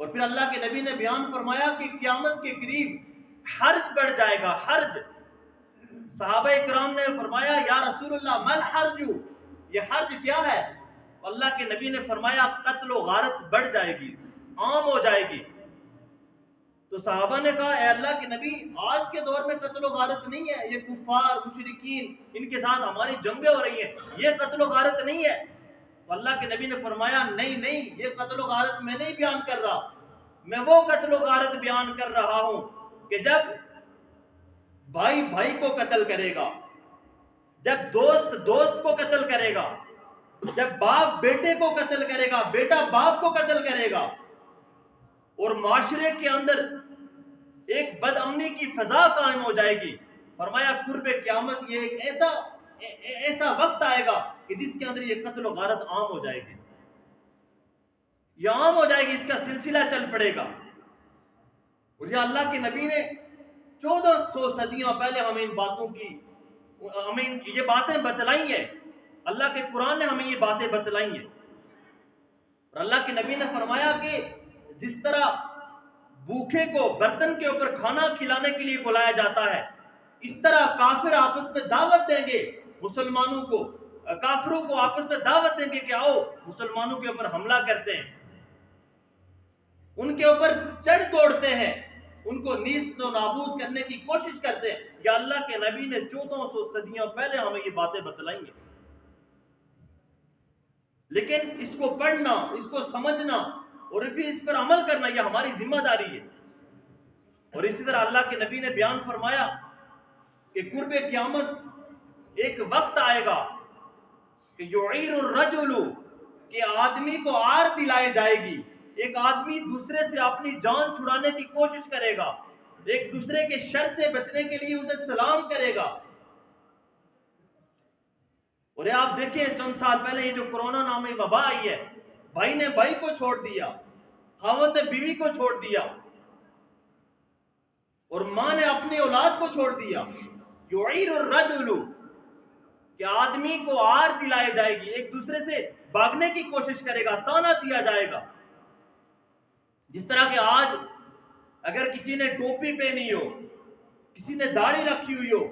اور پھر اللہ کے نبی نے بیان فرمایا کہ قیامت کے قریب حرج بڑھ جائے گا، حرج۔ صحابہ اکرام نے فرمایا یا رسول اللہ مل حرج، یہ حرج کیا ہے؟ اللہ کے نبی نے فرمایا قتل و غارت بڑھ جائے گی، عام ہو جائے گی۔ تو صحابہ نے کہا اے اللہ کے نبی آج کے دور میں قتل و غارت نہیں ہے، یہ کفار مشرکین ان کے ساتھ ہماری جنگیں ہو رہی ہیں، یہ قتل و غارت نہیں ہے۔ تو اللہ کے نبی نے فرمایا نہیں نہیں، یہ قتل و غارت میں نہیں بیان کر رہا، میں وہ قتل و غارت بیان کر رہا ہوں کہ جب بھائی بھائی کو قتل کرے گا، جب دوست دوست کو قتل کرے گا، جب باپ بیٹے کو قتل کرے گا، بیٹا باپ کو قتل کرے گا، اور معاشرے کے اندر ایک بد امنی کی فضا قائم ہو جائے گی۔ فرمایا قرب قیامت یہ ایک ایسا وقت آئے گا کہ جس کے اندر یہ قتل و غارت عام ہو جائے گی، یہ عام ہو جائے گی، اس کا سلسلہ چل پڑے گا۔ اور یہ اللہ کے نبی نے 1400 صدیوں پہلے ہمیں ان باتوں کی یہ باتیں بتلائی ہیں، اللہ کے قرآن نے ہمیں یہ باتیں بتلائی ہیں۔ اور اللہ کے نبی نے فرمایا کہ جس طرح بھوکے کو برتن کے اوپر کھانا کھلانے کے لیے بلایا جاتا ہے، اس طرح کافر آپس میں دعوت دیں گے مسلمانوں کو، کافروں کو آپس میں دعوت دیں گے کہ آؤ مسلمانوں کے اوپر حملہ کرتے ہیں، ان کے اوپر چڑھ دوڑتے ہیں، ان کو نیست و نابود کرنے کی کوشش کرتے ہیں۔ یا اللہ کے نبی نے 1400 صدیوں پہلے ہمیں یہ باتیں بتلائیں گے، لیکن اس کو پڑھنا، اس کو سمجھنا اور پھر اس پر عمل کرنا یہ ہماری ذمہ داری ہے۔ اور اسی طرح اللہ کے نبی نے بیان فرمایا کہ قرب قیامت ایک وقت آئے گا کہ یعیر الرجل، کہ آدمی کو آر دلائی جائے گی، ایک آدمی دوسرے سے اپنی جان چھڑانے کی کوشش کرے گا، ایک دوسرے کے شر سے بچنے کے لیے اسے سلام کرے گا۔ اور آپ دیکھیں چند سال پہلے یہ جو کورونا نامی وبا آئی ہے، بھائی نے بھائی کو چھوڑ دیا، خاوند نے بیوی کو چھوڑ دیا، اور ماں نے اپنی اولاد کو چھوڑ دیا۔ یعیر الرجل، کہ آدمی کو آر دلائی جائے گی، ایک دوسرے سے بھاگنے کی کوشش کرے گا، تانا دیا جائے گا۔ جس طرح کہ آج اگر کسی نے ٹوپی پہنی ہو، کسی نے داڑھی رکھی ہوئی ہو،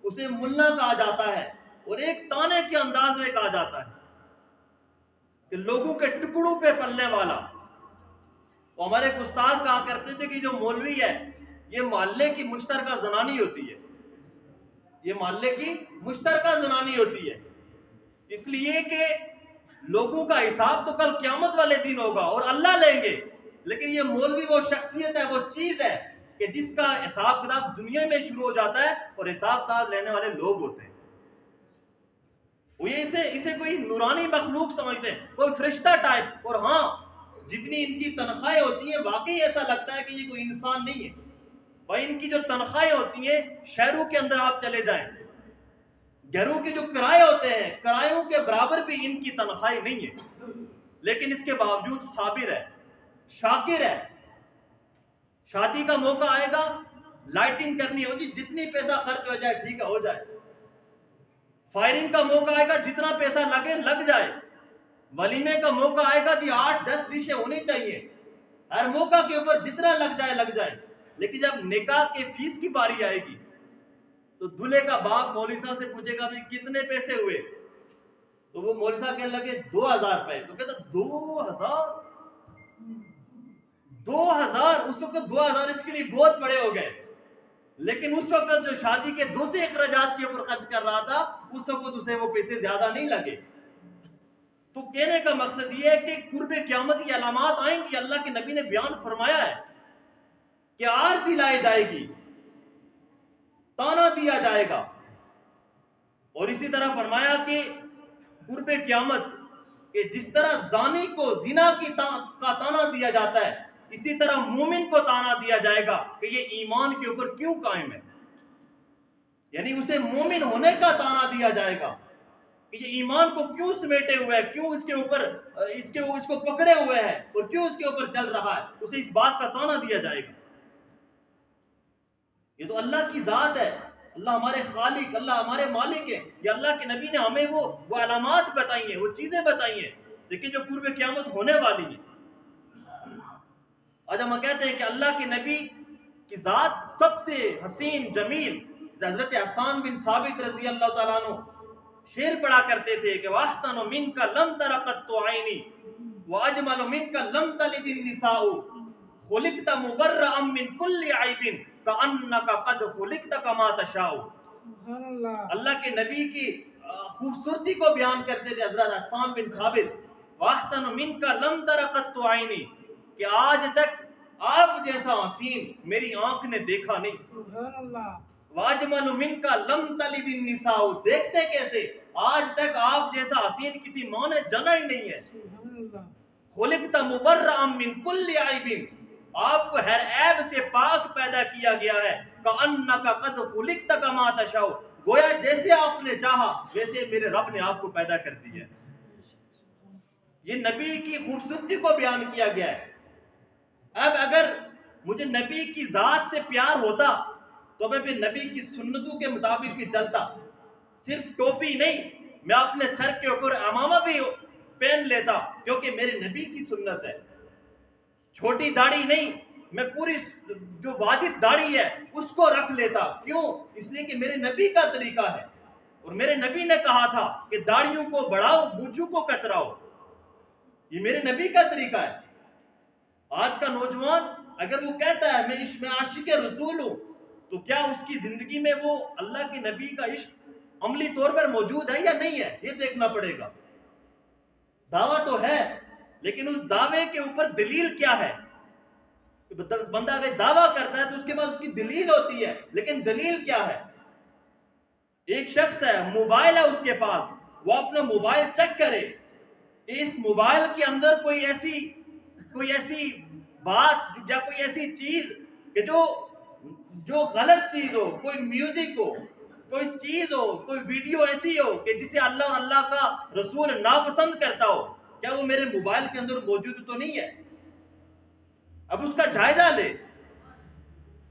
اسے ملا کہا جاتا ہے، اور ایک تانے کے انداز میں کہا جاتا ہے کہ لوگوں کے ٹکڑوں پہ پلنے والا۔ وہ ہمارے ایک استاد کہا کرتے تھے کہ جو مولوی ہے یہ محلے کی مشترکہ زنانی ہوتی ہے، یہ محلے کی مشترکہ زنانی ہوتی ہے، اس لیے کہ لوگوں کا حساب تو کل قیامت والے دن ہوگا اور اللہ لیں گے، لیکن یہ مولوی وہ شخصیت ہے، وہ چیز ہے کہ جس کا حساب کتاب دنیا میں شروع ہو جاتا ہے اور حساب کتاب لینے والے لوگ ہوتے ہیں۔ وہ اسے کوئی نورانی مخلوق سمجھتے ہیں، کوئی فرشتہ ٹائپ، اور ہاں جتنی ان کی تنخواہیں ہوتی ہیں واقعی ایسا لگتا ہے کہ یہ کوئی انسان نہیں ہے۔ بھائی ان کی جو تنخواہیں ہوتی ہیں، شہروں کے اندر آپ چلے جائیں، گھروں کے جو کرائے ہوتے ہیں، کرایوں کے برابر بھی ان کی تنخواہیں نہیں ہے، لیکن اس کے باوجود صابر ہے، شاکر ہے۔ شادی کا موقع آئے گا، لائٹنگ کرنی ہوگی، جتنی پیسہ خرچ ہو جائے ٹھیک ہے، ہو جائے۔ فائرنگ کا موقع آئے گا، جتنا پیسہ لگے لگ جائے۔ ولیمے کا موقع آئے گا جی 8-10 ڈشیں ہونی چاہیے، ہر موقع کے اوپر جتنا لگ جائے لگ جائے۔ لیکن جب نکاح کے فیس کی باری آئے گی تو دلہے کا باپ مولوی صاحب سے پوچھے گا بھی کتنے پیسے ہوئے، تو وہ مولوی صاحب کہنے لگے 2000 روپے، تو کہتا 2000 اس وقت 2000 اس کے لیے بہت بڑے ہو گئے، لیکن اس وقت جو شادی کے دوسرے اخراجات کے اوپر خرچ کر رہا تھا اس وقت اسے وہ پیسے زیادہ نہیں لگے۔ تو کہنے کا مقصد یہ ہے کہ قرب قیامت کی علامات آئیں گی، اللہ کے نبی نے بیان فرمایا ہے کہ آر دلائی جائے گی، تانا دیا جائے گا۔ اور اسی طرح فرمایا کہ قرب قیامت کہ جس طرح زانی کو زنا کا تانا دیا جاتا ہے، اسی طرح مومن کو تانا دیا جائے گا کہ یہ ایمان کے اوپر کیوں قائم ہے، یعنی اسے مومن ہونے کا تانا دیا جائے گا کہ یہ ایمان کو کیوں سمیٹے ہوئے ہے، کیوں اس کے اوپر اس کو پکڑے ہوئے ہے اور کیوں اس کے اوپر چل رہا ہے، اسے اس بات کا تانا دیا جائے گا۔ یہ تو اللہ کی ذات ہے، اللہ ہمارے خالق، اللہ ہمارے مالک ہے۔ یہ اللہ کے نبی نے ہمیں وہ علامات بتائی ہیں، وہ چیزیں بتائی ہیں لیکن جو قرب قیامت ہونے والی ہیں۔ آج ہم کہتے ہیں کہ اللہ کے نبی کی ذات سب سے حسین جمیل. حضرت حسان بن ثابت رضی اللہ تعالیٰ عنہ شعر پڑھا کرتے تھے کہ وَأَحْسَنُ مِنْكَ لَمْ تَرَ قَطُّ عَيْنِي وَأَجْمَلُ مِنْكَ لَمْ تَلِدِ النِّسَاءُ خُلِقْتَ مُبَرَّأً مِنْ كُلِّ عَيْبٍ كَأَنَّكَ قَدْ خُلِقْتَ كَمَا تَشَاءُ. اللہ کے نبی کی خوبصورتی کو بیان کرتے تھے حضرت حسان بن ثابت. وَأَحْسَنُ مِنْكَ لَمْ تَرَ قَطُّ عَيْنِي کہ آج تک آپ جیسا حسین میری آنکھ نے دیکھا نہیں. وَأَجْمَلُ مِنْكَ لَمْ تَلِدِ النِّسَاءُ دیکھتے کیسے آج تک آپ جیسا حسین کسی ماں نے جنا ہی نہیں ہے. خُلِقْتَ مُبَرَّأً مِنْ كُلِّ عَيْبٍ آپ کو ہر عیب سے پاک پیدا کیا گیا ہے. كَأَنَّكَ قَدْ خُلِقْتَ كَمَا تَشَاءُ گویا جیسے آپ نے چاہا ویسے میرے رب نے آپ کو پیدا کر دیا ہے. یہ نبی کی خوبصورتی کو بیان کیا گیا ہے. اب اگر مجھے نبی کی ذات سے پیار ہوتا تو میں پھر نبی کی سنتوں کے مطابق بھی چلتا. صرف ٹوپی نہیں میں اپنے سر کے اوپر امامہ بھی پہن لیتا کیونکہ میرے نبی کی سنت ہے. چھوٹی داڑھی نہیں میں پوری جو واجب داڑھی ہے اس کو رکھ لیتا. کیوں؟ اس لیے کہ میرے نبی کا طریقہ ہے اور میرے نبی نے کہا تھا کہ داڑھیوں کو بڑھاؤ مونچھوں کو کتراؤ. یہ میرے نبی کا طریقہ ہے. آج کا نوجوان اگر وہ کہتا ہے میں عاشق رسول ہوں تو کیا اس کی زندگی میں وہ اللہ کے نبی کا عشق عملی طور پر موجود ہے یا نہیں ہے یہ دیکھنا پڑے گا. دعویٰ تو ہے لیکن اس دعوے کے اوپر دلیل کیا ہے؟ بندہ اگر دعویٰ کرتا ہے تو اس کے پاس اس کی دلیل ہوتی ہے لیکن دلیل کیا ہے؟ ایک شخص ہے موبائل ہے اس کے پاس وہ اپنا موبائل چیک کرے اس موبائل کے اندر کوئی ایسی بات یا کوئی ایسی چیز کہ جو غلط چیز ہو, کوئی میوزک ہو, کوئی چیز ہو, کوئی ویڈیو ایسی ہو کہ جسے اللہ اور اللہ کا رسول ناپسند کرتا ہو, کیا وہ میرے موبائل کے اندر موجود تو نہیں ہے؟ اب اس کا جائزہ لے.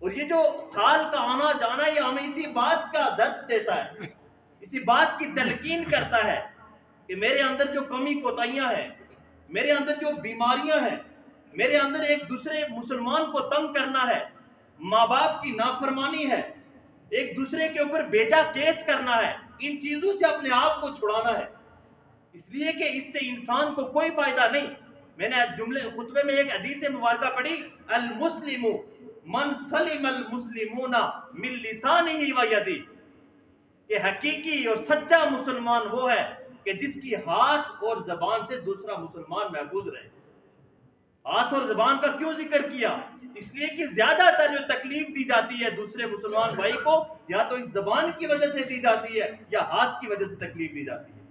اور یہ جو سال کا آنا جانا یہ ہمیں اسی بات کا درس دیتا ہے, اسی بات کی تلقین کرتا ہے کہ میرے اندر جو کمی کوتاہیاں ہیں, میرے اندر جو بیماریاں ہیں, میرے اندر ایک دوسرے مسلمان کو تنگ کرنا ہے, ماں باپ کی نافرمانی ہے, ایک دوسرے کے اوپر بیجا کیس کرنا ہے, ان چیزوں سے اپنے آپ کو چھڑانا ہے. اس لیے کہ اس سے انسان کو کوئی فائدہ نہیں. میں نے خطبے میں ایک حدیث مبارکہ پڑھی, المسلم من سلم المسلمون من لسانہ و یدہ, کہ حقیقی اور سچا مسلمان وہ ہے کہ جس کی ہاتھ اور زبان سے دوسرا مسلمان محفوظ رہے. ہاتھ اور زبان کا کیوں ذکر کیا؟ اس لیے کہ زیادہ تر جو تکلیف دی جاتی ہے دوسرے مسلمان بھائی کو یا تو اس زبان کی وجہ سے دی جاتی ہے یا ہاتھ کی وجہ سے تکلیف دی جاتی ہے.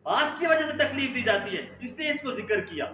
ہاتھ کی وجہ سے تکلیف دی جاتی ہے اس لیے اس کو ذکر کیا.